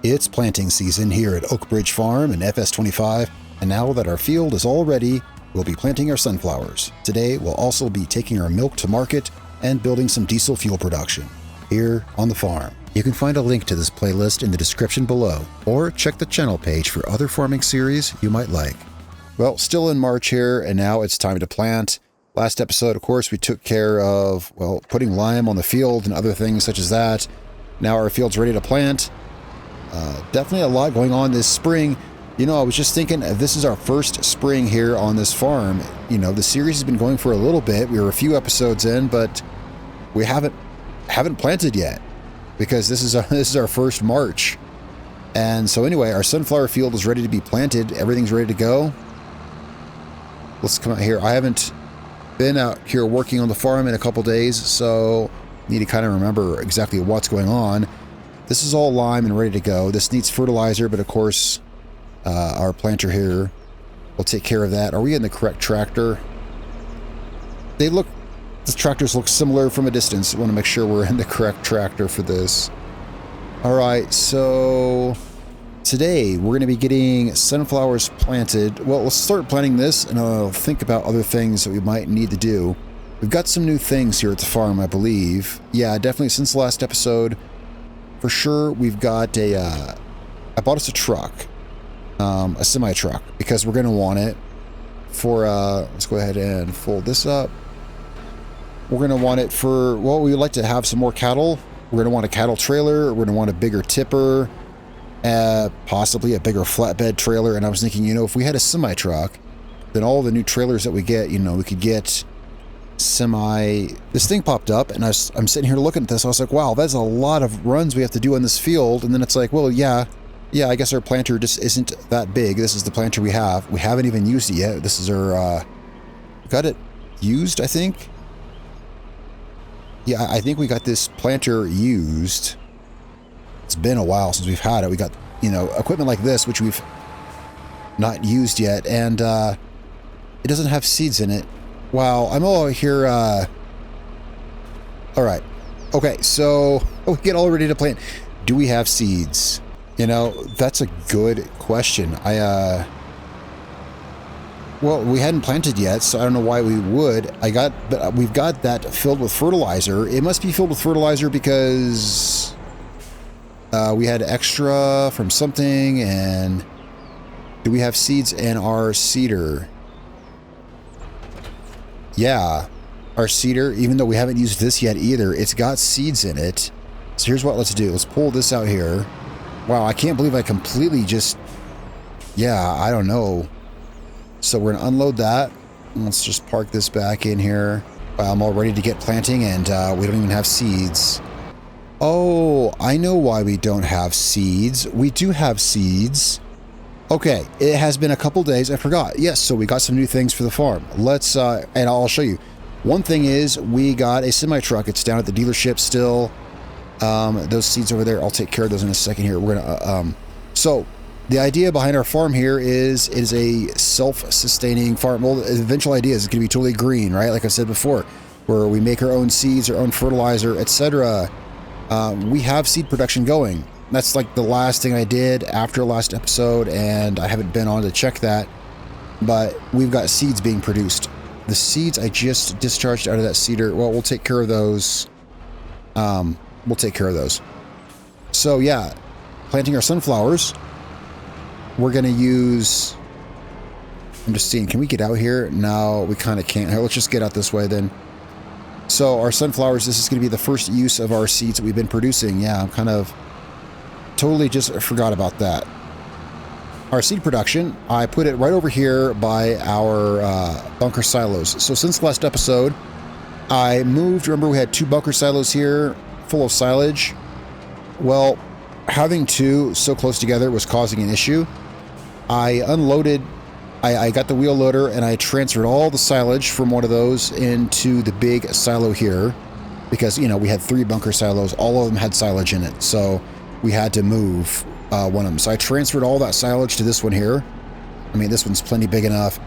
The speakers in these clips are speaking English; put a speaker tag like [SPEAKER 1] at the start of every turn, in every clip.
[SPEAKER 1] It's planting season here at Oak Ridge Farm in FS25, and now that our field is all ready, we'll be planting our sunflowers. Today, we'll also be taking our milk to market and building some diesel fuel production here on the farm. You can find a link to this playlist in the description below, or check the channel page for other farming series you might like. Well, still in March here, and now it's time to plant. Last episode, of course, we took care of, well, putting lime on the field and other things such as that. Now our field's ready to plant. Definitely a lot going on this spring. You know, I was just thinking, this is our first spring here on this farm. You know, the series has been going for a little bit. We were a few episodes in, but we haven't planted yet because this is our first March. And so anyway, our sunflower field is ready to be planted. Everything's ready to go. Let's come out here. I haven't been out here working on the farm in a couple days, so need to kind of remember exactly what's going on. This is all lime and ready to go. This needs fertilizer, but of course, our planter here will take care of that. Are we in the correct tractor? The tractors look similar from a distance. I want to make sure we're in the correct tractor for this. All right, so today we're going to be getting sunflowers planted. Well, let's start planting this, and I'll think about other things that we might need to do. We've got some new things here at the farm, I believe. Yeah, definitely since the last episode. For sure, we've got I bought us a truck, a semi-truck, because we're going to want it for, let's go ahead and fold this up. We're going to want it for, well, we would like to have some more cattle. We're going to want a cattle trailer. We're going to want a bigger tipper, possibly a bigger flatbed trailer. And I was thinking, you know, if we had a semi-truck, then all the new trailers that we get, you know, we could get this thing popped up, and I'm sitting here looking at this. I was like, wow, that's a lot of runs we have to do on this field. And then it's like, well, yeah, I guess our planter just isn't that big. This is the planter we have. We haven't even used it yet. This is our, got it used, I think. Yeah, I think we got this planter used. It's been a while since we've had it. We got, you know, equipment like this, which we've not used yet, and it doesn't have seeds in it. Wow, I'm all here, all right. Okay, so we get all ready to plant. Do we have seeds? You know, that's a good question. Well, we hadn't planted yet, so I don't know why we would. But we've got that filled with fertilizer. It must be filled with fertilizer because we had extra from something. And do we have seeds in our seeder? Yeah, our seeder, even though we haven't used this yet either, it's got seeds in it. So here's what let's do. Let's pull this out here. Wow, I can't believe I completely just, yeah, I don't know. So we're going to unload that. Let's just park this back in here. Wow, I'm all ready to get planting, and we don't even have seeds. Oh, I know why we don't have seeds. We do have seeds. Okay, it has been a couple days. I forgot. Yes, so we got some new things for the farm. Let's, and I'll show you. One thing is we got a semi-truck. It's down at the dealership still. Those seeds over there, I'll take care of those in a second here. We're gonna, so the idea behind our farm here is it is a self-sustaining farm. Well, the eventual idea is it's gonna be totally green, right? Like I said before, where we make our own seeds, our own fertilizer, etc. We have seed production going. That's like the last thing I did after last episode, and I haven't been on to check that, but we've got seeds being produced. The seeds I just discharged out of that seeder, well, we'll take care of those. We'll take care of those. So yeah, planting our sunflowers. We're going to use, I'm just seeing, can we get out here? No, we kind of can't. Here, let's just get out this way then. So our sunflowers, this is going to be the first use of our seeds that we've been producing. Yeah, I'm kind of totally just forgot about that. Our seed production, I put it right over here by our bunker silos. So since last episode, I moved, remember we had 2 bunker silos here full of silage. Well, having 2 so close together was causing an issue. I unloaded, I got the wheel loader and I transferred all the silage from one of those into the big silo here because, you know, we had 3 bunker silos. All of them had silage in it. So we had to move one of them. So I transferred all that silage to this one here. I mean, this one's plenty big enough.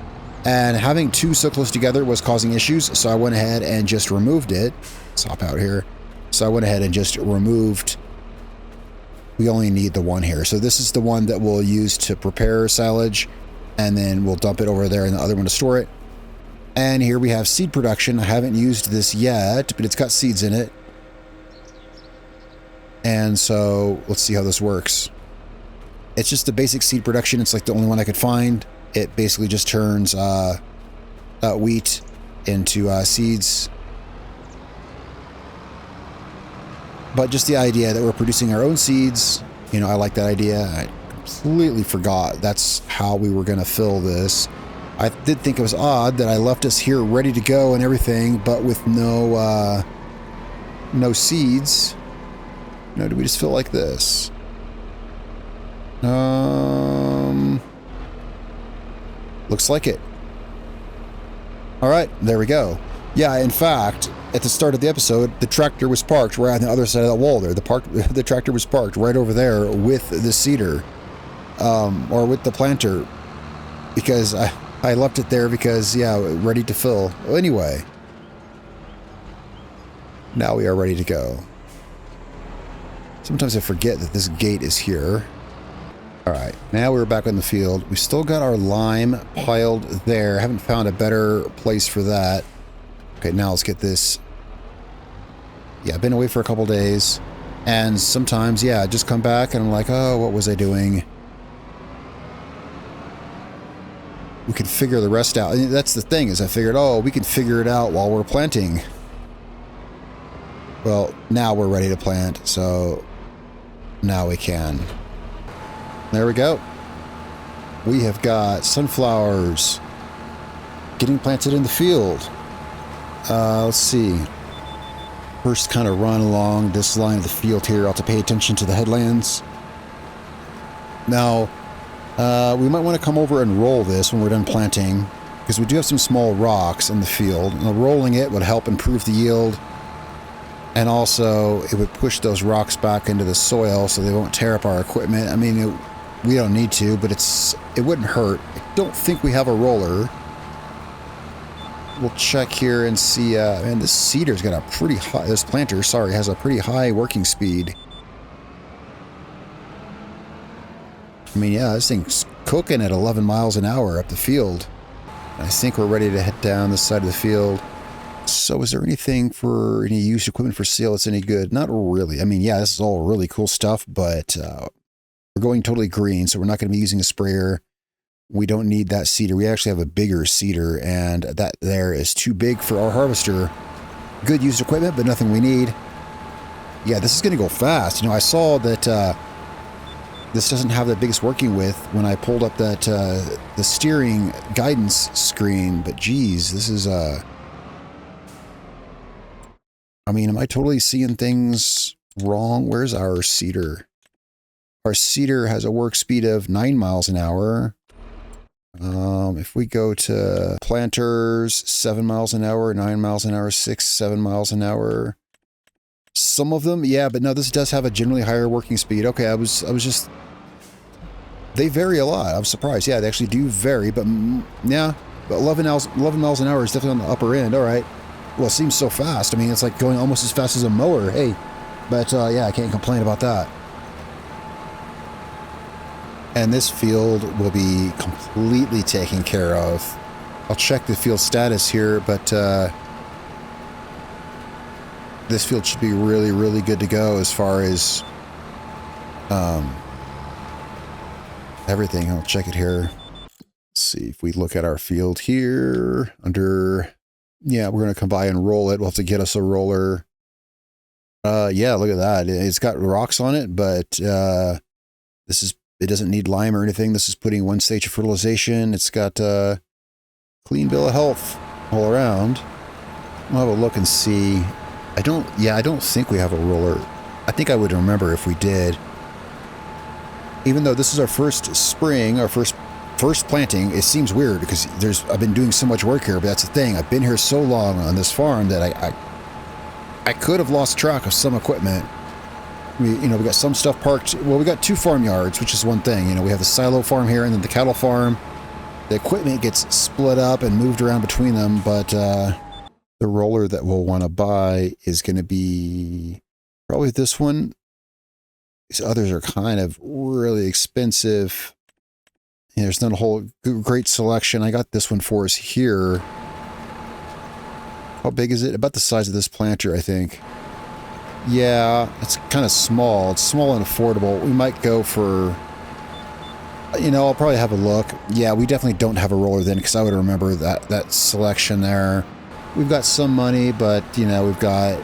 [SPEAKER 1] And having 2 so close together was causing issues. So I went ahead and just removed it. Let's hop out here. So I went ahead and just removed we only need the one here. So this is the one that we'll use to prepare silage, and then we'll dump it over there in the other one to store it. And here we have seed production. I haven't used this yet, but it's got seeds in it. And so let's see how this works. It's just the basic seed production. It's like the only one I could find. It basically just turns wheat into seeds. But just the idea that we're producing our own seeds, you know, I like that idea. I completely forgot that's how we were going to fill this. I did think it was odd that I left us here ready to go and everything, but with no seeds. No, do we just fill like this? Looks like it. All right, there we go. Yeah, in fact, at the start of the episode, the tractor was parked right on the other side of that wall there. The tractor was parked right over there with the seeder, or with the planter, because I left it there because, yeah, ready to fill. Well, anyway, now we are ready to go. Sometimes I forget that this gate is here. All right, now we're back in the field. We still got our lime piled there. Haven't found a better place for that. Okay, now let's get this. Yeah, I've been away for a couple days, and sometimes, yeah, I just come back and I'm like, oh, what was I doing? We can figure the rest out. And that's the thing, is I figured, oh, we can figure it out while we're planting. Well, now we're ready to plant, so now we can. There we go. We have got sunflowers getting planted in the field. Let's see. First, kind of run along this line of the field here. I'll have to pay attention to the headlands. Now, we might want to come over and roll this when we're done planting, because we do have some small rocks in the field. Now, rolling it would help improve the yield, and also it would push those rocks back into the soil so they won't tear up our equipment. I mean, we don't need to, but it wouldn't hurt. I don't think we have a roller. We'll check here and see. Man, this seeder's got a pretty high. This planter, sorry, has a pretty high working speed. I mean, yeah, this thing's cooking at 11 miles an hour up the field. I think we're ready to head down this side of the field. So is there anything for any used equipment for sale that's any good? Not really. I mean, yeah, this is all really cool stuff, but we're going totally green, so we're not going to be using a sprayer. We don't need that seeder. We actually have a bigger seeder, and that there is too big for our harvester. Good used equipment, but nothing we need. Yeah, this is going to go fast. You know, I saw that this doesn't have the biggest working width when I pulled up that the steering guidance screen, but geez, this is I mean, am I totally seeing things wrong? Where's our seeder? Our seeder has a work speed of 9 miles an hour. If we go to planters, 7 miles an hour, 9 miles an hour, 6, 7 miles an hour. Some of them, yeah, but no, this does have a generally higher working speed. Okay, I was just, they vary a lot. I'm surprised. Yeah, they actually do vary, but yeah, but 11 miles an hour is definitely on the upper end. All right. Well, it seems so fast. I mean, it's like going almost as fast as a mower. Hey, but yeah, I can't complain about that. And this field will be completely taken care of. I'll check the field status here, but this field should be really, really good to go as far as everything. I'll check it here. Let's see if we look at our field here under, yeah, we're going to come by and roll it. We'll have to get us a roller. Yeah, look at that. It's got rocks on it, but it doesn't need lime or anything. This is putting one stage of fertilization. It's got a clean bill of health all around. We'll have a look and see. I don't think we have a roller. I think I would remember if we did. Even though this is our first spring, our first planting, it seems weird because I've been doing so much work here, but that's the thing. I've been here so long on this farm that I could have lost track of some equipment. We got some stuff parked. Well, we got 2 farmyards, which is one thing. You know, we have the silo farm here and then the cattle farm. The equipment gets split up and moved around between them, but the roller that we'll want to buy is going to be probably this one. These others are kind of really expensive. And there's not a whole great selection. I got this one for us here. How big is it? About the size of this planter, I think. Yeah, it's kind of small. It's small and affordable. We might go for... You know, I'll probably have a look. Yeah, we definitely don't have a roller then, because I would remember that selection there. We've got some money, but, you know, we've got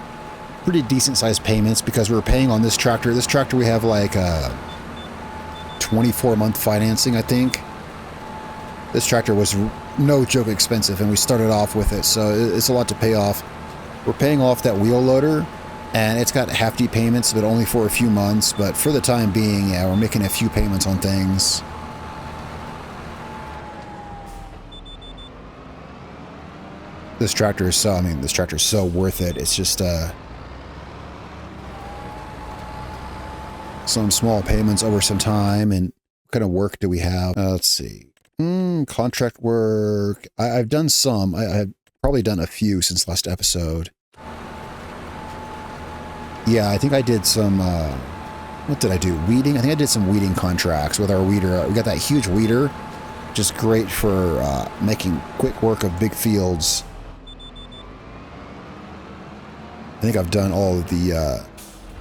[SPEAKER 1] pretty decent sized payments because we were paying on this tractor. This tractor, we have like 24-month financing, I think. This tractor was no joke expensive, and we started off with it, so it's a lot to pay off. We're paying off that wheel loader, and it's got hefty payments, but only for a few months. But for the time being, yeah, we're making a few payments on things. This tractor is so, this tractor is so worth it. It's just some small payments over some time. And what kind of work do we have? Let's see. Contract work. I've done some. I've probably done a few since last episode. Yeah, I think I did some, what did I do? Weeding? I think I did some weeding contracts with our weeder. We got that huge weeder, which is great for making quick work of big fields. I think I've done all of the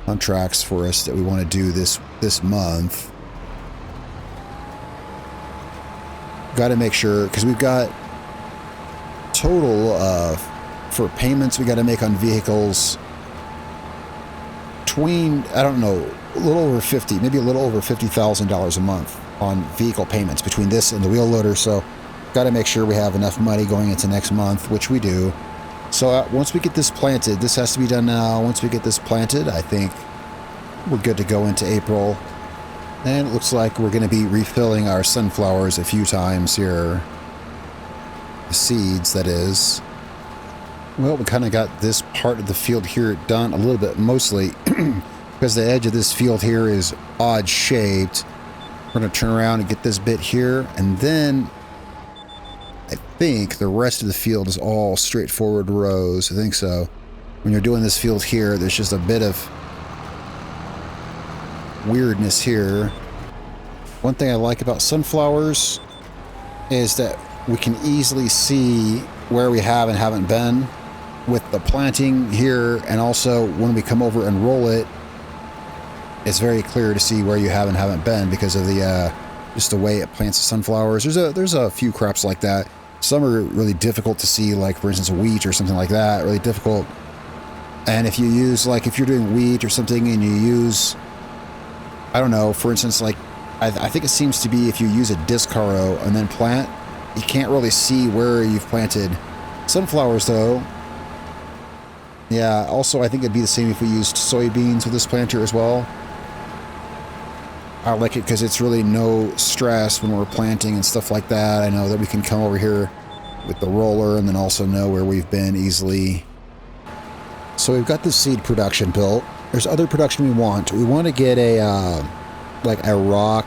[SPEAKER 1] contracts for us that we want to do this month. Got to make sure, because we've got total of, for payments we got to make on vehicles, between, I don't know, a little over 50, maybe a little over $50,000 a month on vehicle payments between this and the wheel loader. So got to make sure we have enough money going into next month, which we do. So once we get this planted, this has to be done now. Once we get this planted, I think we're good to go into April. And it looks like we're going to be refilling our sunflowers a few times here. The seeds, that is. Well, we kind of got this part of the field here done a little bit, mostly because the edge of this field here is odd shaped. We're going to turn around and get this bit here, and then I think the rest of the field is all straightforward rows. I think so. When you're doing this field here, there's just a bit of weirdness here. One thing I like about sunflowers is that we can easily see where we have and haven't been with the planting here, and also when we come over and roll it, it's very clear to see where you have and haven't been because of the just the way it plants the sunflowers. There's a few crops like that. Some are really difficult to see, like for instance wheat or something like that, really difficult. And if you use, like if you're doing wheat or something and you use, I don't know, for instance, like I think it seems to be if you use a disc harrow and then plant, you can't really see where you've planted. Sunflowers though, yeah, also I think it'd be the same if we used soybeans with this planter as well. I like it because it's really no stress when we're planting and stuff like that. I know that we can come over here with the roller and then also know where we've been easily. So we've got the seed production built. There's other production we want. We want to get a, like a rock,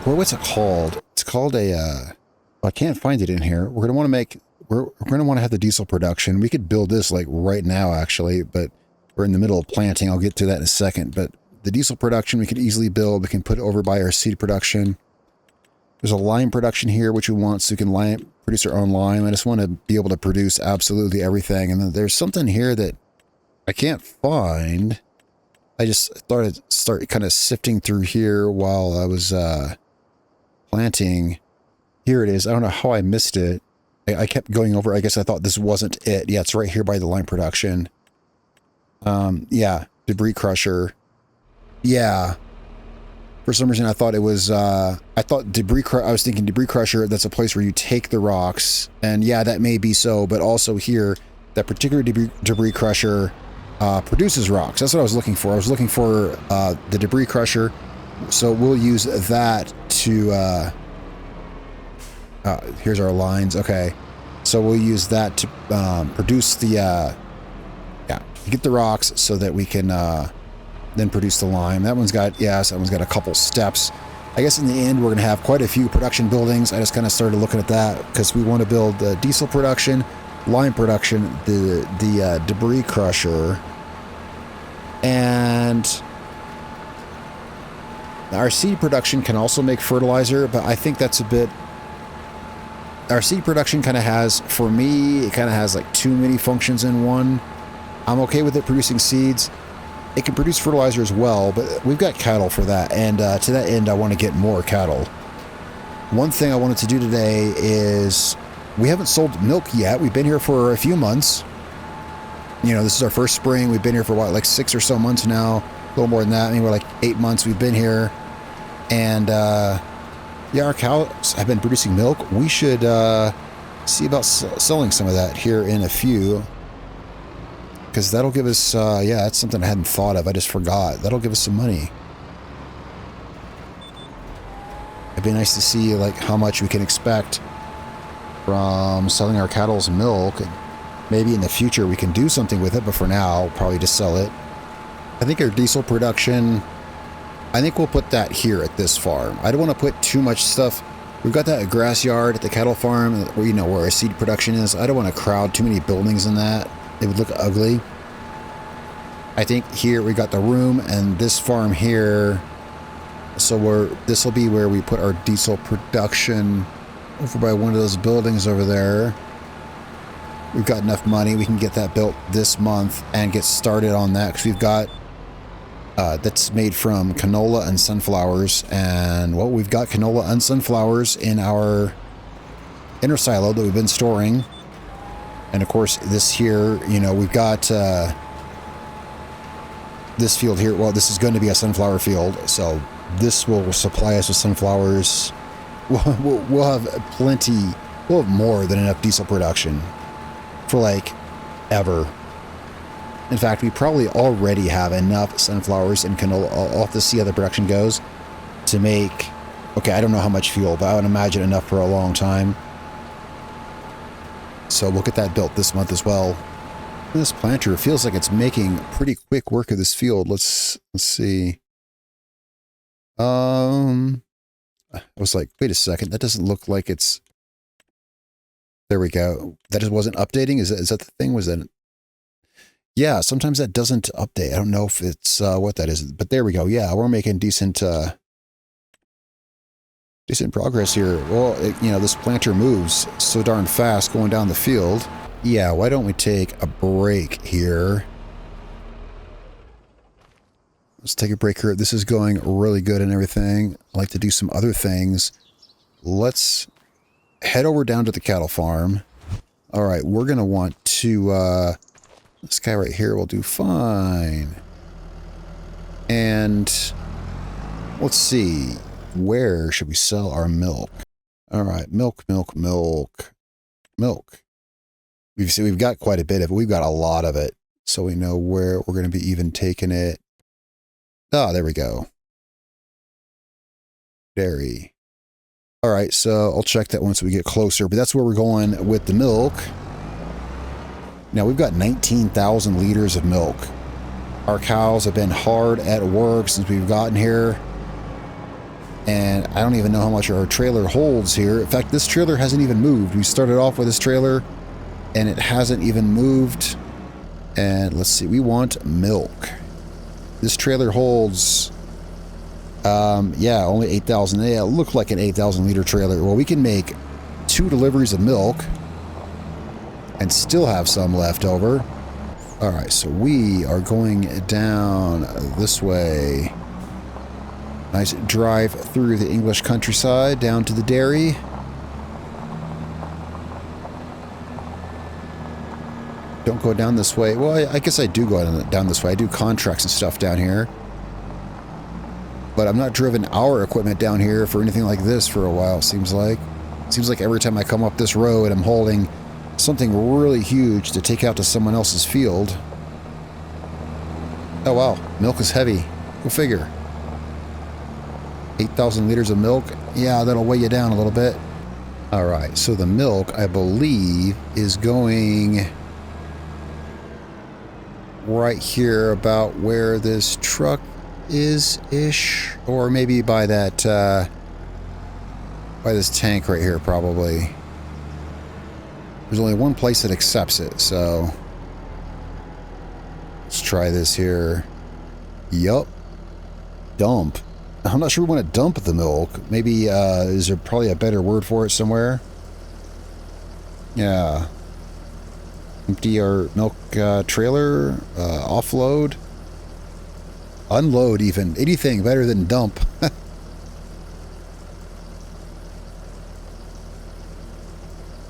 [SPEAKER 1] or what's it called? It's called a, I can't find it in here. We're going to want to make, we're going to want to have the diesel production. We could build this like right now actually, but we're in the middle of planting. I'll get to that in a second, but the diesel production we could easily build. We can put it over by our seed production. There's a lime production here, which we want, so we can produce our own lime. I just want to be able to produce absolutely everything. And then there's something here that I can't find. I just start kind of sifting through here while I was planting. Here it is. I don't know how I missed it. I kept going over. I guess I thought this wasn't it. Yeah, it's right here by the lime production. Yeah, debris crusher. Yeah. For some reason, I thought it was, I was thinking debris crusher, that's a place where you take the rocks. And yeah, that may be so, but also here, that particular debris crusher produces rocks. That's what I was looking for. I was looking for the debris crusher. So we'll use that to, here's our lines. Okay. So we'll use that to produce the, yeah, get the rocks so that we can, then produce the lime. That one's got, yes, that one's got a couple steps. I guess in the end, we're going to have quite a few production buildings. I just kind of started looking at that because we want to build the diesel production, lime production, the debris crusher, and Our seed production can also make fertilizer, but I think that's a bit... Our seed production kind of has, for me, it kind of has like too many functions in one. I'm okay with it producing seeds. It can produce fertilizer as well, but we've got cattle for that, and to that end, I want to get more cattle. One thing I wanted to do today is, we haven't sold milk yet. We've been here for a few months. You know, this is our first spring. We've been here for what, like 6 or so months now. A little more than that. I mean, we're like 8 months we've been here. And, yeah, our cows have been producing milk. We should see about selling some of that here in a few. Because that'll give us, yeah, that's something I hadn't thought of. I just forgot. That'll give us some money. It'd be nice to see, like, how much we can expect from selling our cattle's milk. And maybe in the future we can do something with it, but for now, probably just sell it. I think our diesel production, I think we'll put that here at this farm. I don't want to put too much stuff. We've got that grass yard at the cattle farm, where, you know, where our seed production is. I don't want to crowd too many buildings in that. It would look ugly. I think here we got the room, and this farm here. So this will be where we put our diesel production, over by one of those buildings over there. We've got enough money. We can get that built this month and get started on that, because we've got that's made from canola and sunflowers. And well, we've got canola and sunflowers in our inner silo that we've been storing. And of course, this here, you know, we've got this field here. Well, this is going to be a sunflower field, so this will supply us with sunflowers. We'll have plenty. We'll have more than enough diesel production for like ever. In fact, we probably already have enough sunflowers and canola. I'll have to see how the production goes to make. Okay, I don't know how much fuel, but I would imagine enough for a long time. So we'll get that built this month as well. This planter feels like it's making pretty quick work of this field. Let's see. I was like, wait a second, that doesn't look like it's... There we go. That just wasn't updating? Is that the thing? Was that... Yeah, sometimes that doesn't update. I don't know if it's what that is, but there we go. Yeah, we're making decent progress here. Well, you know, this planter moves so darn fast going down the field. Yeah, why don't we take a break here? Let's take a break here. This is going really good and everything. I'd like to do some other things. Let's head over down to the cattle farm. All right, we're going to want to... this guy right here will do fine. And let's see. Where should we sell our milk? All right, milk. We've got quite a bit of it. We've got a lot of it. So we know where we're going to be even taking it. Ah, there we go. Dairy. All right, so I'll check that once we get closer, but that's where we're going with the milk. Now we've got 19,000 liters of milk. Our cows have been hard at work since we've gotten here. And I don't even know how much our trailer holds here. In fact, this trailer hasn't even moved. We started off with this trailer and it hasn't even moved. And let's see, we want milk. This trailer holds, yeah, only 8,000. Yeah, it looked like an 8,000 liter trailer. Well, we can make 2 deliveries of milk and still have some left over. All right, so we are going down this way. Nice drive through the English countryside down to the dairy. Don't go down this way. Well, I guess I do go down this way. I do contracts and stuff down here. But I'm not driven our equipment down here for anything like this for a while, it seems like. It seems like every time I come up this road, I'm holding something really huge to take out to someone else's field. Oh, wow. Milk is heavy. Go figure. 8,000 liters of milk. Yeah, that'll weigh you down a little bit. All right, so the milk, I believe, is going right here about where this truck is-ish. Or maybe by that, by this tank right here, probably. There's only one place that accepts it, so... Let's try this here. Yup. Dump. I'm not sure we want to dump the milk. Maybe, is there probably a better word for it somewhere? Yeah. Empty our milk trailer, offload, unload even. Anything better than dump.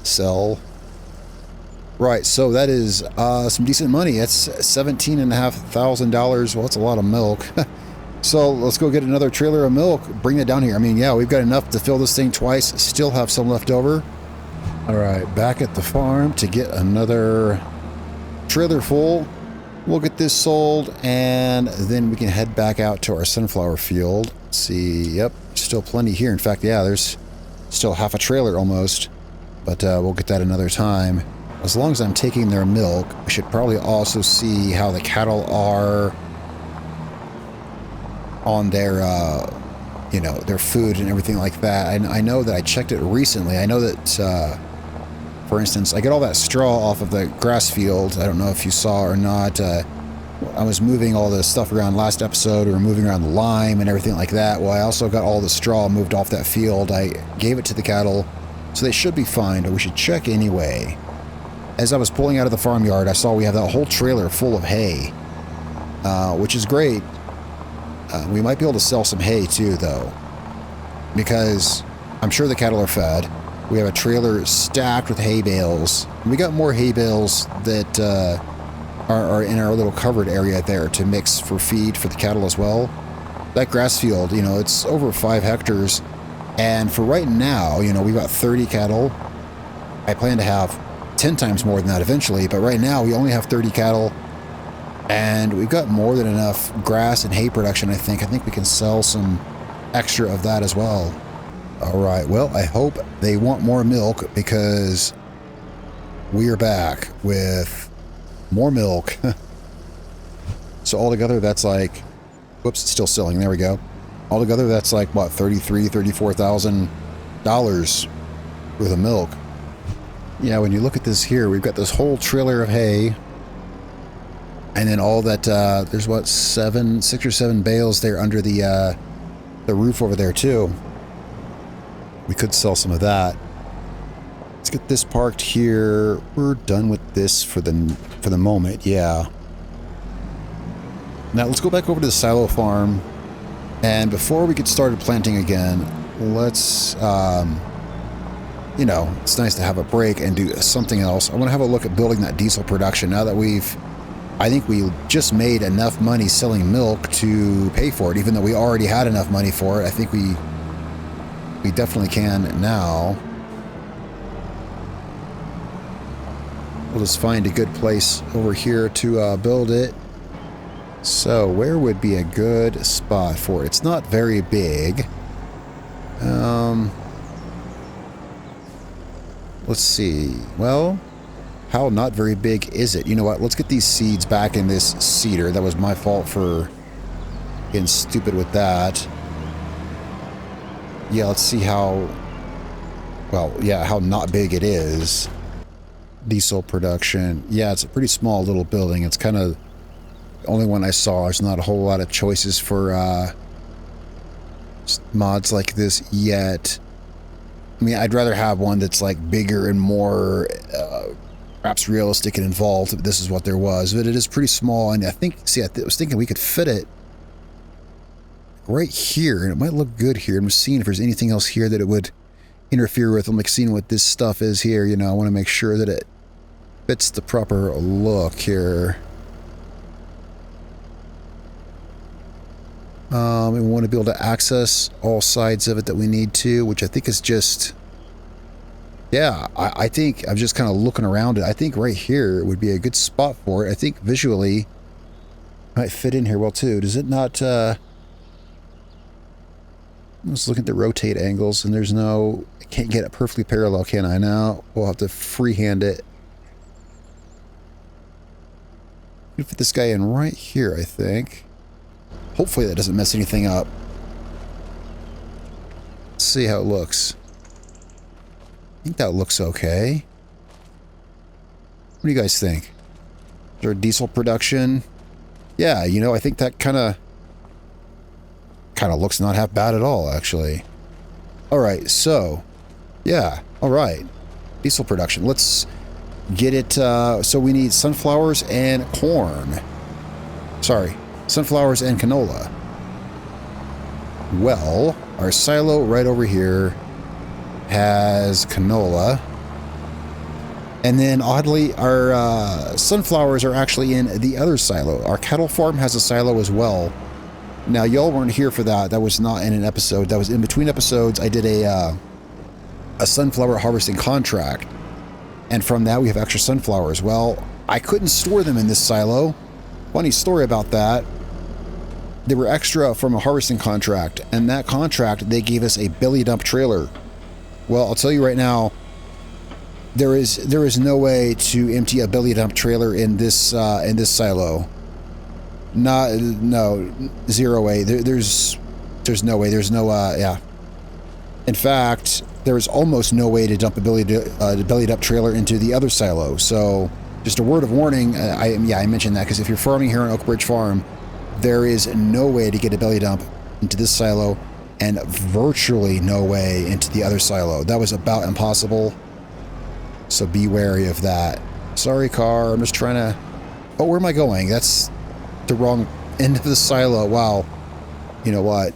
[SPEAKER 1] Sell. Right, so that is some decent money. That's $17,500. Well, that's a lot of milk. So let's go get another trailer of milk, bring it down here. I mean, yeah, we've got enough to fill this thing twice, still have some left over. All right, back at the farm to get another trailer full. We'll get this sold, and then we can head back out to our sunflower field. Let's see, yep, still plenty here. In fact, yeah, there's still half a trailer almost, but we'll get that another time. As long as I'm taking their milk, I should probably also see how the cattle are on their, you know, their food and everything like that. I know that I checked it recently. I know that, for instance, I get all that straw off of the grass field. I don't know if you saw or not. I was moving all the stuff around last episode. We were moving around the lime and everything like that. Well, I also got all the straw moved off that field. I gave it to the cattle, so they should be fine, but we should check anyway. As I was pulling out of the farmyard, I saw we have that whole trailer full of hay, which is great. We might be able to sell some hay too, though, because I'm sure the cattle are fed. We have a trailer stacked with hay bales. We got more hay bales that are in our little covered area there to mix for feed for the cattle as well. That grass field, you know, it's over 5 hectares. And for right now, you know, we've got 30 cattle. I plan to have 10 times more than that eventually, but right now we only have 30 cattle. And we've got more than enough grass and hay production, I think. I think we can sell some extra of that as well. All right, well, I hope they want more milk, because we are back with more milk. So altogether, that's like, whoops, it's still selling. There we go. Altogether, that's like, what, $34,000 worth of milk. Yeah, when you look at this here, we've got this whole trailer of hay. And then all that, there's what, 6 or 7 bales there under the roof over there too. We could sell some of that. Let's get this parked here. We're done with this for the moment, yeah. Now let's go back over to the silo farm. And before we get started planting again, let's, you know, it's nice to have a break and do something else. I want to have a look at building that diesel production now that I think we just made enough money selling milk to pay for it, even though we already had enough money for it. I think we definitely can now. We'll just find a good place over here to build it. So where would be a good spot for it? It's not very big. Let's see. Well, how not very big is it? You know what? Let's get these seeds back in this seeder. That was my fault for getting stupid with that. Yeah, let's see how... Well, yeah, how not big it is. Diesel production. Yeah, it's a pretty small little building. It's kind of the only one I saw. There's not a whole lot of choices for mods like this yet. I mean, I'd rather have one that's like bigger and more perhaps realistic and involved. But this is what there was. But it is pretty small, and I think, see, I was thinking we could fit it right here, and it might look good here. I'm just seeing if there's anything else here that it would interfere with. I'm like seeing what this stuff is here. You know, I want to make sure that it fits the proper look here. We want to be able to access all sides of it that we need to, which I think is just, yeah, I think I'm just kind of looking around it. I think right here would be a good spot for it. I think visually it might fit in here well too. Does it not, let's look at the rotate angles, and there's no, I can't get it perfectly parallel, can I? Now we'll have to freehand it. We'll fit this guy in right here, I think. Hopefully that doesn't mess anything up. Let's see how it looks. I think that looks okay. What do you guys think? Is there a diesel production? Yeah, you know, I think that kind of Kind of looks not half bad at all, actually. All right, so, yeah, all right. Diesel production. Let's get it. So we need sunflowers and corn. Sorry, sunflowers and canola. Well, our silo right over here has canola. And then, oddly, our sunflowers are actually in the other silo. Our cattle farm has a silo as well. Now, y'all weren't here for that. That was not in an episode. That was in between episodes. I did a sunflower harvesting contract. And from that, we have extra sunflowers. Well, I couldn't store them in this silo. Funny story about that. They were extra from a harvesting contract. And that contract, they gave us a belly dump trailer. Well, I'll tell you right now, there is no way to empty a belly dump trailer in this silo. No, zero way. There's no way. There's no yeah. In fact, there's almost no way to dump a belly dump trailer into the other silo. So, just a word of warning. I mentioned that because if you're farming here on Oak Ridge Farm, there is no way to get a belly dump into this silo, and virtually no way into the other silo. That was about impossible. So be wary of that. Sorry, car. I'm just trying to. Oh, where am I going? That's the wrong end of the silo. Wow. You know what?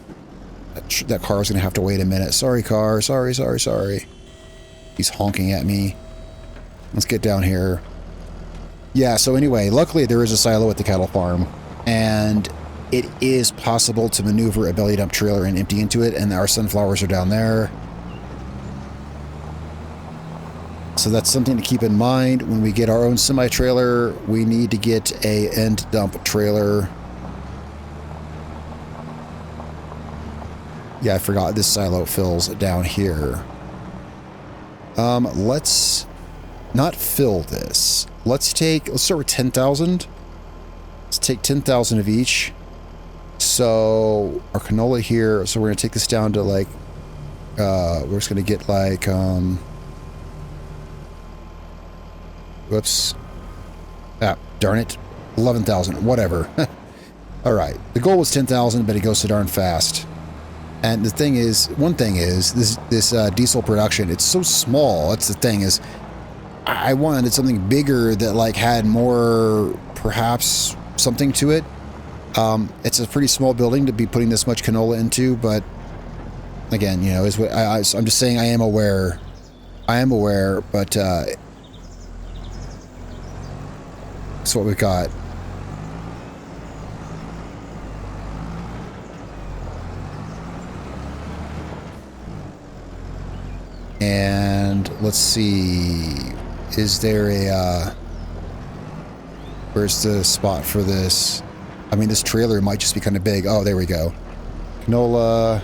[SPEAKER 1] That car is going to have to wait a minute. Sorry, car. Sorry. He's honking at me. Let's get down here. Yeah, so anyway, luckily there is a silo at the cattle farm, and it is possible to maneuver a belly dump trailer and empty into it, and our sunflowers are down there. So that's something to keep in mind. When we get our own semi-trailer, we need to get a end dump trailer. Yeah, I forgot this silo fills down here. Let's not fill this. Let's start with 10,000. Let's take 10,000 of each. So our canola here, so we're going to take this down to like, we're just going to get like, whoops. Ah, darn it. 11,000, whatever. All right. The goal was 10,000, but it goes so darn fast. And the thing is, one thing is, this diesel production, it's so small. That's the thing is, I wanted something bigger that like had more, perhaps, something to it. It's a pretty small building to be putting this much canola into, but again, you know, is what I'm just saying. I am aware, but that's what we've got. And let's see, is there a, where's the spot for this? I mean, this trailer might just be kind of big. Oh, there we go. Canola.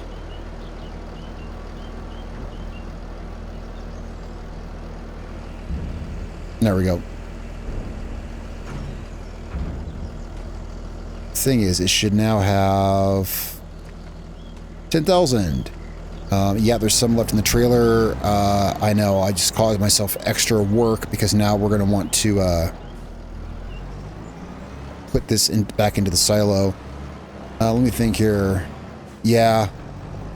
[SPEAKER 1] There we go. Thing is, it should now have 10,000. Yeah, there's some left in the trailer. I know, I just caused myself extra work because now we're going to want to put this back into the silo. Let me think here. Yeah,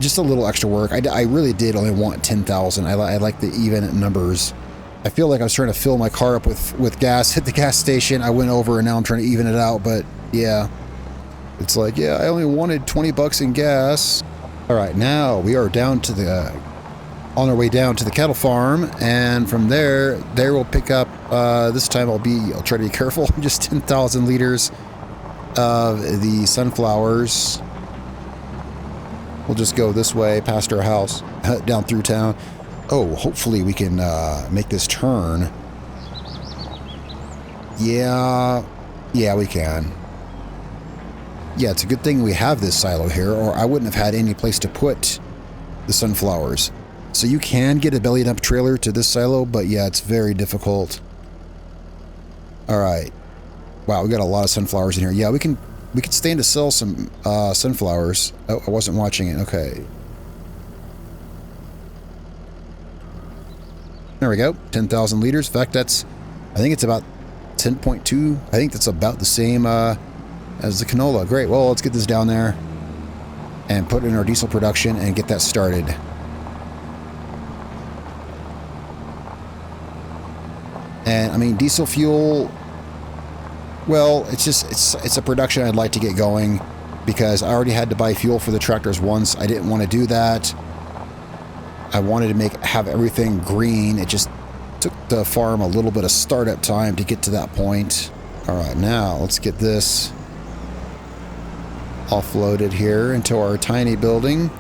[SPEAKER 1] just a little extra work. I really did only want 10,000. I like the even numbers. I feel like I was trying to fill my car up with gas, hit the gas station. I went over and now I'm trying to even it out, but yeah. It's like, yeah, I only wanted 20 bucks in gas. All right, now we are down to on our way down to the cattle farm, and from there we'll pick up, this time I'll try to be careful, just 10,000 liters of the sunflowers. We'll just go this way, past our house, down through town. Oh, hopefully we can make this turn. Yeah, we can. Yeah, it's a good thing we have this silo here, or I wouldn't have had any place to put the sunflowers. So you can get a belly dump trailer to this silo, but yeah, it's very difficult. All right. Wow, we got a lot of sunflowers in here. Yeah, we can stand to sell some sunflowers. Oh, I wasn't watching it. Okay. There we go. 10,000 liters. In fact, I think it's about 10.2. I think that's about the same as the canola. Great. Well, let's get this down there. and put in our diesel production and get that started. And I mean, diesel fuel, well, it's a production I'd like to get going because I already had to buy fuel for the tractors once. I didn't want to do that. I wanted to have everything green. It just took the farm a little bit of startup time to get to that point. All right, now let's get this offloaded here into our tiny building.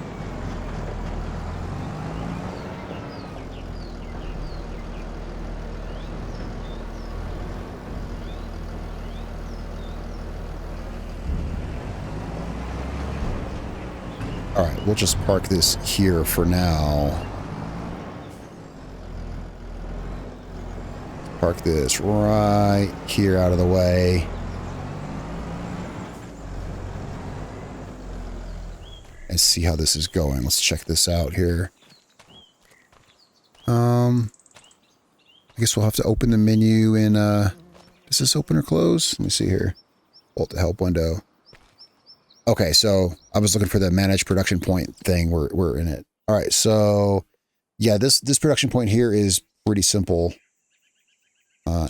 [SPEAKER 1] All right, we'll just park this here for now. Park this right here out of the way. And see how this is going. Let's check this out here. I guess we'll have to open the menu in, does this open or close? Let me see here. Alt the help window. Okay, so I was looking for the manage production point thing. We're in it. All right, so yeah, this production point here is pretty simple.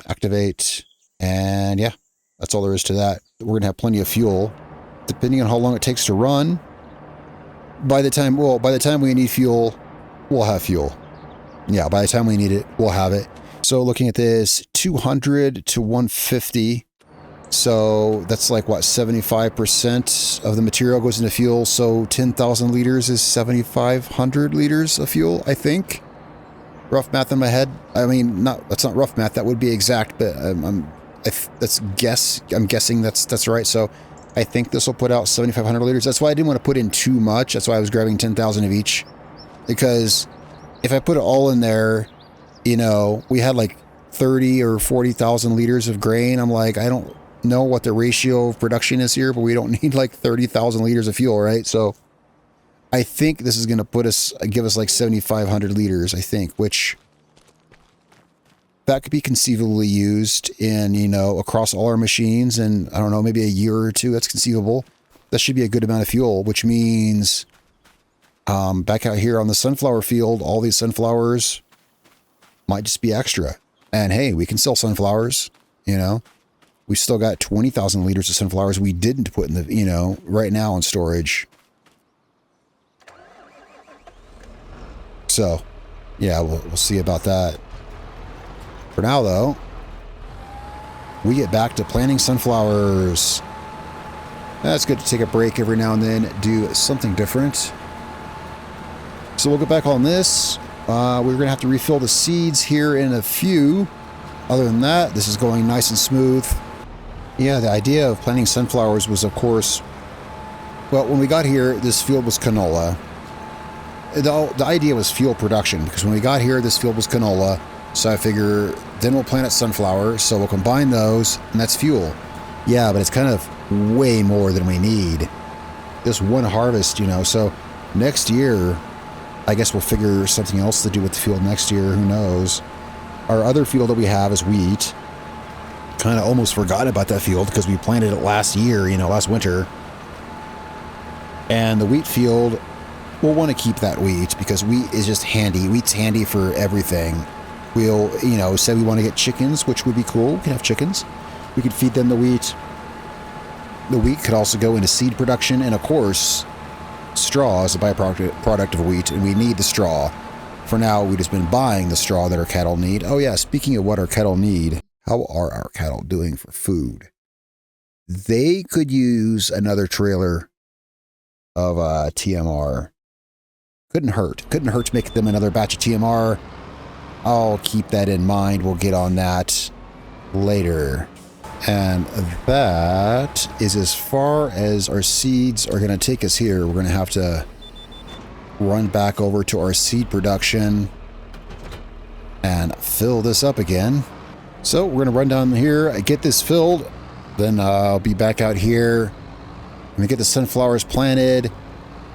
[SPEAKER 1] Activate, and yeah, that's all there is to that. We're gonna have plenty of fuel, depending on how long it takes to run. By the time we need fuel, we'll have fuel. Yeah, by the time we need it, we'll have it. So looking at this, 200 to 150. So that's like what, 75% of the material goes into fuel. So 10,000 liters is 7,500 liters of fuel, I think. Rough math in my head. I mean, that's not rough math. That would be exact, but I'm guessing that's right. So I think this will put out 7,500 liters. That's why I didn't want to put in too much. That's why I was grabbing 10,000 of each, because if I put it all in there, you know, we had like 30 or 40,000 liters of grain. I'm like, I don't know what the ratio of production is here, but we don't need like 30,000 liters of fuel, right? So I think this is going to give us like 7,500 liters, I think, which that could be conceivably used in, you know, across all our machines in, I don't know, maybe a year or two. That's conceivable. That should be a good amount of fuel, which means back out here on the sunflower field, all these sunflowers might just be extra. And hey, we can sell sunflowers, you know. We still got 20,000 liters of sunflowers we didn't put in the, you know, right now in storage. So, yeah, we'll see about that. For now, though, we get back to planting sunflowers. That's good to take a break every now and then, do something different. So we'll get back on this. We're going to have to refill the seeds here in a few. Other than that, this is going nice and smooth. Yeah, the idea of planting sunflowers was, of course, well, when we got here, this field was canola. The idea was fuel production, because when we got here, this field was canola. So I figure then we'll plant sunflower, so we'll combine those, and that's fuel. Yeah, but it's kind of way more than we need. This one harvest, you know, so next year, I guess we'll figure something else to do with the field next year, who knows. Our other field that we have is wheat. Kind of almost forgot about that field because we planted it last year, you know, last winter. And the wheat field, we'll want to keep that wheat because wheat is just handy. Wheat's handy for everything. We'll, you know, say we want to get chickens, which would be cool. We can have chickens. We could feed them the wheat. The wheat could also go into seed production. And of course, straw is a byproduct of wheat, and we need the straw. For now, we've just been buying the straw that our cattle need. Oh yeah, speaking of what our cattle need, how are our cattle doing for food? They could use another trailer of TMR. Couldn't hurt. Couldn't hurt to make them another batch of TMR. I'll keep that in mind. We'll get on that later. And that is as far as our seeds are going to take us here. We're going to have to run back over to our seed production and fill this up again. So we're going to run down here, get this filled, then I'll be back out here. I'm going to get the sunflowers planted.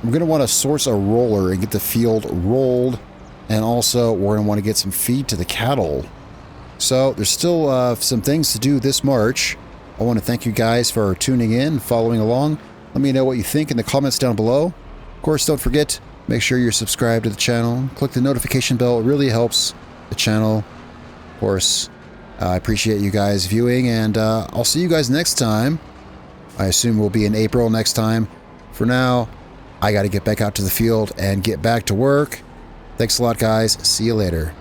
[SPEAKER 1] We're going to want to source a roller and get the field rolled. And also, we're going to want to get some feed to the cattle. So there's still some things to do this March. I want to thank you guys for tuning in, following along. Let me know what you think in the comments down below. Of course, don't forget, make sure you're subscribed to the channel. Click the notification bell. It really helps the channel. Of course, I appreciate you guys viewing, and I'll see you guys next time. I assume we'll be in April next time. For now, I got to get back out to the field and get back to work. Thanks a lot, guys. See you later.